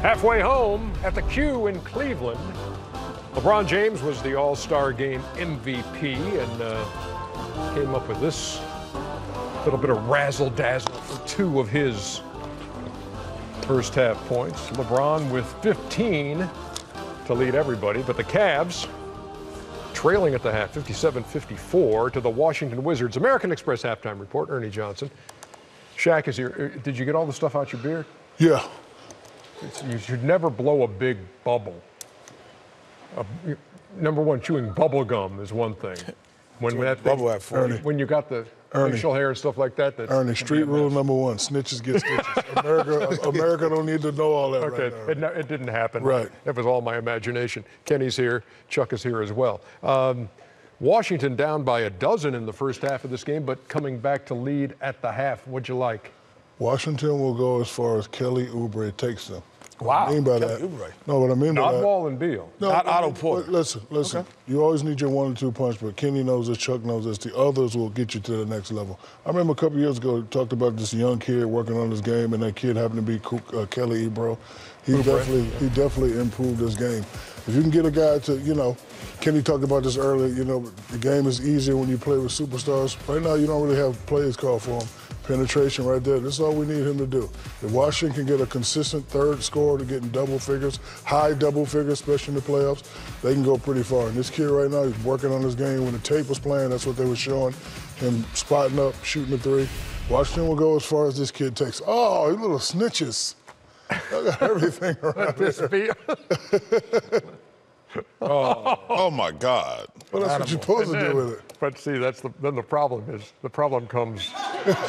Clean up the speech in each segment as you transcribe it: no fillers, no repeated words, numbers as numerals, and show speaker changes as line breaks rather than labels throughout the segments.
Halfway home at the Q in Cleveland, LeBron James was the All-Star Game MVP and came up with this little bit of razzle-dazzle for two of his first half points. LeBron with 15 to lead everybody, but the Cavs trailing at the half, 57-54 to the Washington Wizards. American Express halftime report, Ernie Johnson. Shaq is here. Did you get all the stuff out your beard?
Yeah.
You should never blow a big bubble. Number one, chewing bubble gum is one thing. When you got the facial hair and stuff like that.
Ernie, street rule number one: snitches get stitches. America don't need to know all that right now.
It didn't happen.
Right.
That was all my imagination. Kenny's here. Chuck is here as well. Washington down by a dozen in the first half of this game, but coming back to lead at the half. What'd you like?
Washington will go as far as Kelly Oubre takes them.
Wow.
What I mean by that? No, what I mean by that.
Not Wall and Beal.
No,
not Otto Porter.
Listen. Okay. You always need your 1 or 2 punch, but Kenny knows this, Chuck knows this. The others will get you to the next level. I remember a couple years ago, talked about this young kid working on his game, and that kid happened to be Kelly Oubre. He definitely improved his game. If you can get a guy to, Kenny talked about this earlier, the game is easier when you play with superstars. Right now, you don't really have plays called for him. Penetration right there. That's all we need him to do. If Washington can get a consistent third scorer to get in double figures, high double figures, especially in the playoffs, they can go pretty far. And this kid right now, he's working on his game. When the tape was playing, that's what they were showing. Him spotting up, shooting the three. Washington will go as far as this kid takes. Oh, you little snitches. I got everything around here.
Oh my God.
Well, that's what you're supposed to do with it.
But see, then the problem comes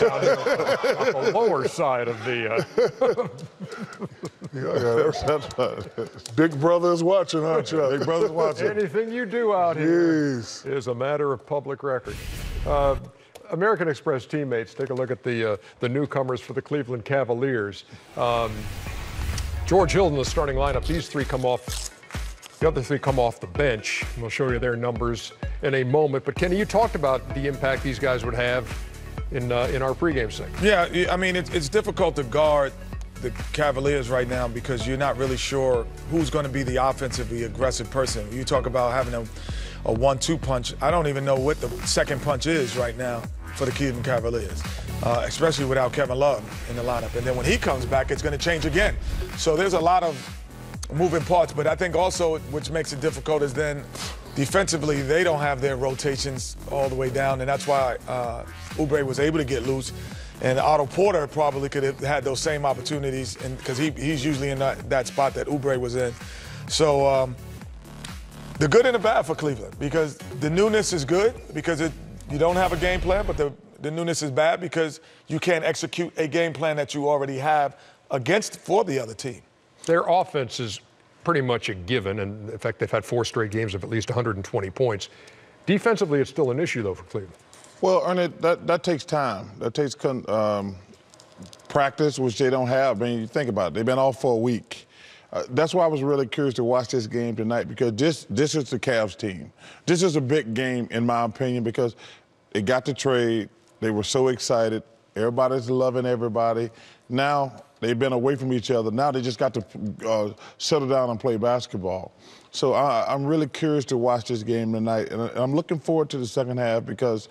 down here on the lower side of the.
Big brother is watching, huh, Chuck?
Big brother's watching.
Anything you do out here is a matter of public record. American Express teammates, take a look at the newcomers for the Cleveland Cavaliers. George Hill in the starting lineup. These three come off. The other three come off the bench. We'll show you their numbers in a moment. But Kenny, you talked about the impact these guys would have in our pregame segment.
Yeah, I mean, it's difficult to guard the Cavaliers right now because you're not really sure who's going to be the offensively aggressive person. You talk about having a 1-2 punch. I don't even know what the second punch is right now for the Cleveland Cavaliers, especially without Kevin Love in the lineup. And then when he comes back, it's going to change again. So there's a lot of moving parts, but I think also which makes it difficult is then defensively they don't have their rotations all the way down, and that's why Oubre was able to get loose, and Otto Porter probably could have had those same opportunities, and because he's usually in that spot that Oubre was in. So the good and the bad for Cleveland, because the newness is good because you don't have a game plan, but the newness is bad because you can't execute a game plan that you already have for the other team.
Their offense is pretty much a given, and in fact, they've had 4 straight games of at least 120 points. Defensively, it's still an issue, though, for Cleveland.
Well, Ernie, that takes time. That takes practice, which they don't have. I mean, you think about it. They've been off for a week. That's why I was really curious to watch this game tonight, because this is the Cavs team. This is a big game, in my opinion, because they got the trade. They were so excited. Everybody's loving everybody. Now, they've been away from each other. Now they just got to settle down and play basketball. So I'm really curious to watch this game tonight. And I'm looking forward to the second half because,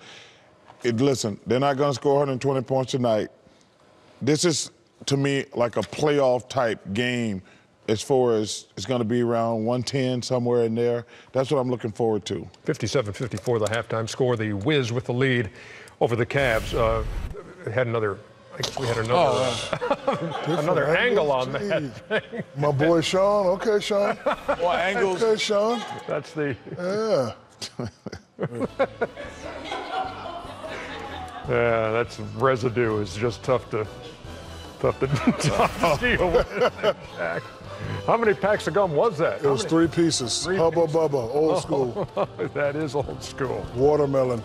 listen, they're not going to score 120 points tonight. This is, to me, like a playoff-type game as far as it's going to be around 110, somewhere in there. That's what I'm looking forward to.
57-54, the halftime score. The Wiz with the lead over the Cavs. Had another... I guess we had another angle on that.
My boy Sean. Okay, Sean.
More angles.
Okay, Sean.
That's the.
Yeah.
Yeah, that's residue. It's just tough to deal with. How many packs of gum was that?
It was 3 pieces. Hubba Bubba, old school.
That is old school.
Watermelon.